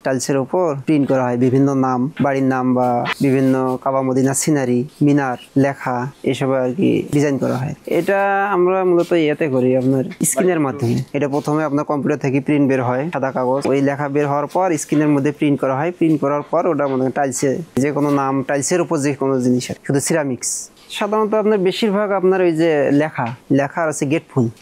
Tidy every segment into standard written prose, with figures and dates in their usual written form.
টাইলসের উপর প্রিন্ট করা হয় বিভিন্ন নাম, বাড়ির নাম বা বিভিন্ন কাবা মদিনা সিনারি, মিনার, লেখা এসব আর কি ডিজাইন করা হয়। এটা আমরা মূলত ইয়েতে করি আপনার স্ক্রিনের মাধ্যমে। এটা প্রথমে আপনার কম্পিউটার থেকে প্রিন্ট বের হয়, সাদা কাগজ, ওই লেখা বের হওয়ার পর স্ক্রিনের মধ্যে প্রিন্ট করা হয়। প্রিন্ট করার পর ওটা মনে হয় টাইলসে যে কোনো নাম, টাইলসের উপর যে কোনো জিনিস, শুধু সিরামিক্স। সাধারণত আপনার বেশিরভাগ আপনার ওই যে লেখা আছে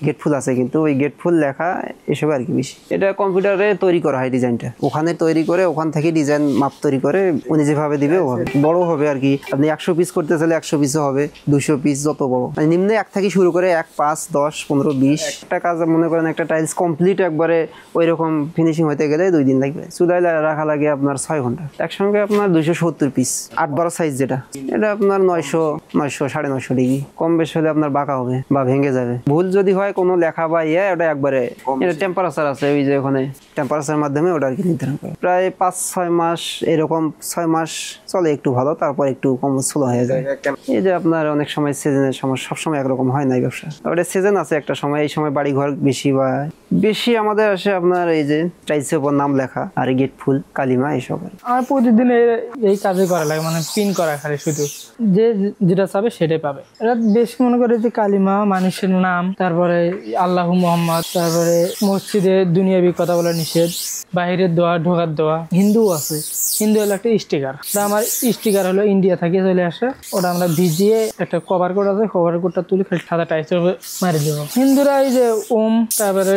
গেটফুল আছে, কিন্তু ওই গেটফুল লেখা এসব আর কি বেশি। এটা কম্পিউটারে তৈরি করা হয় ডিজাইনটা, ওখানে তৈরি করে ওখান থেকে ডিজাইন মাপ তৈরি করে উনি যেভাবে দিবে ওভাবে বড় হবে আর কি। আপনি 100 পিস করতে চাইলে 100 পিসও হবে, 200 পিস যত বড়, মানে নিম্নে 1 থেকে শুরু করে 1, 5, 10, 15, 20 একটা কাজ মনে করেন। একটা টাইলস কমপ্লিট একবারে ওই রকম ফিনিশিং হতে গেলে 2 দিন লাগবে। চুলায় রাখা লাগে আপনার 6 ঘন্টা। একসঙ্গে আপনার 270 পিস 8-12 সাইজ, যেটা এটা আপনার 900, 950 ডিগ্রি। কম বেশি হলে আপনার বাঁকা হবে বা ভেঙে যাবে। ভুল যদি হয় কোনো লেখা বা ওটা একবারে এটা টেম্পারেচার আছে, ওই যে ওখানে টেম্পারেচারের মাধ্যমে ওটা আর কি নির্ধারণ করে। প্রায় 5-6 মাস এরকম, 6 মাস চলে একটু ভালো, তারপর একটু কম স্লো হয়ে যায়। এই যে আপনার অনেক সময় সিজনের সমস্যা, সবসময় একরকম হয় না এই ব্যবসা। ওটা সিজন আছে একটা সময়, এই সময় বাড়ি ঘর বেশি আমাদের আসে আপনার এই যে টাইলসের উপর নাম লেখা আর গেট ফুল, কালিমা এইসব। আমার প্রতিদিন এই কাজে করা লাগে, মানে পিন করা খালি, শুধু যে যেটা চাবে সেটাই পাবে। এটা বেশি মনে করে যে কালিমা, মানুষের নাম, তারপরে আল্লাহ মোহাম্মদ, তারপরে মসজিদে দুনিয়াবি কথা বলা নিষেধ, বাহিরের দোয়া, ঢোকার দোয়া। হিন্দু আছে, হিন্দু হলো একটা স্টিকার। আমার স্টিকার হলো ইন্ডিয়া থেকে চলে আসে, ওটা আমরা ভিজিয়ে একটা কভার কোড আছে, কভার কোডটা তুলে খালি সাদা টাইসের মারি দেবো। হিন্দুরা এই যে ওম, তারপরে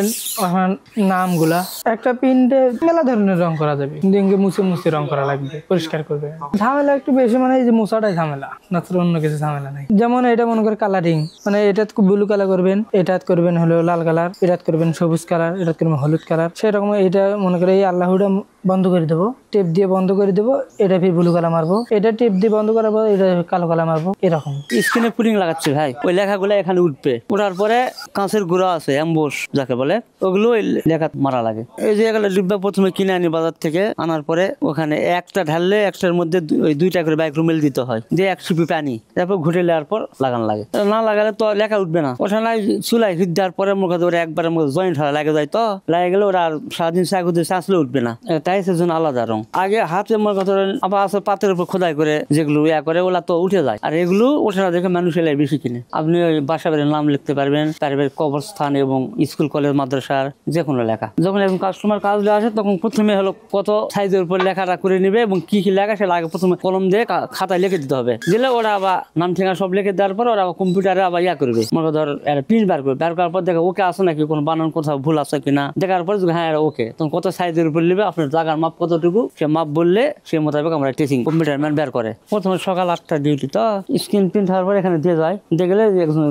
নামগুলা একটা প্রিন্টে মেলা ধরনের রং করা যাবে, কিন্তু মুছে রং করা লাগবে, পরিষ্কার করবে। ঝামেলা একটু বেশি, মানে এই যে মোছাটাই ঝামেলা, না তো অন্য কিছু ঝামেলা নাই। যেমন এটা মনে করে কালারিং, মানে এটা ব্লু কালার করবেন, এটা করবেন হলো লাল কালার, এটা করবেন সবুজ কালার, এটা করবেন হলুদ কালার। সেরকম এটা মনে করে এই আল্লাহটা বন্ধ করে দেবো, টেপ দিয়ে বন্ধ করে দেবো, এটা ফির ব্লু কালার মারবো, এটা টেপ দিয়ে বন্ধ করার পর এটা কালো কালার মারবো। এরকম স্ক্রিনে পুডিং লাগাচ্ছে ভাই, ওই লেখাগুলো এখানে উঠবে, ওঠার পরে কাঁচের গুঁড়া আছে এমবোস যাকে বলে, ওগুলো ওই লেখা মারা লাগে। এই যে এগুলো ডিব্বা প্রথমে কিনে আনি বাজার থেকে, আনার পরে ওখানে একটা ঢাললে একটার মধ্যে ওই 2টা করে মাইক্রোমেল দিতে হয়, দিয়ে 1 সিপি পানি, তারপর ঘুটে নেওয়ার পর লাগান লাগে। না লাগালে তো লেখা উঠবে না। ওটা নাই চুলাই হিট দেওয়ার পরে মুখে ওরা একবারের মধ্যে জয়েন্ট হয়, লাগে যায়, তো লাগে গেলে ওরা আর সারাদিন চাকুতে চাঁচলে উঠবে না। টাইসের জন্য আলাদা রং। আগে হাতে মনে কথা আবার আছে পাতের উপর খোদাই করে, যেগুলো করে ওলা তো উঠে যায়, আর এগুলো ওঠে না দেখে মানুষ এলাই বেশি কিনে। আপনি ওই বাসা বাড়ির নাম লিখতে পারবেন, পারিবারিক কবরস্থান এবং স্কুল কলেজ মাদ্রাসার যে কোনো লেখা। যখন একজন কাস্টমার কাজ আসে তখন প্রথমে হলো কত সাইজের উপর লেখাটা করে নিবে এবং কি কি লেখা সেটা আগে প্রথমে কলম দিয়ে খাতায় লিখে দিতে হবে। দিলে ওরা আবার নাম ঠিকানা সব লিখে দেওয়ার পর ওরা আবার কম্পিউটারে আবার করবে, মনে ধর প্রিন্ট বার করবে। বার করার পর দেখে ওকে আছে নাকি, কোনো বানান কোথাও ভুল আছে কিনা, দেখার পর হ্যাঁ ওকে, তখন কত সাইজের উপর নিবে, আপনার জায়গার মাপ কতটুকু, সে মাপ বললে সে মোতাবেক আমরা টেস্টিং কম্পিউটার ম্যান বের করে। প্রথমে সকাল 8টা ডিউটি, তো স্ক্রিন প্রিন্ট হওয়ার পর এখানে দিয়ে যায়, দিয়ে গেলে একজন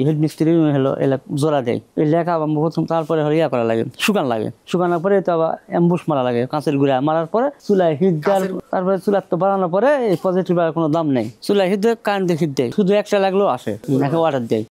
হেড মিস্ত্রি হলো জোড়া দেয় এই লেখা। প্রথম তারপরে হলো করা লাগে, শুকানোর পরে তো আবার এমবুশ মারা লাগে, কাঁচের গুঁড়া মারার পরে চুলায় হিট দেওয়ার, তারপরে চুলার তো বানানোর পরে এই পজিটিভ আর কোনো দাম নেই। চুলায় হিট দেয়, কারেন্ট দিয়ে হিট দেয়, শুধু একটা লাগলেও আসে, অর্ডার দেয়।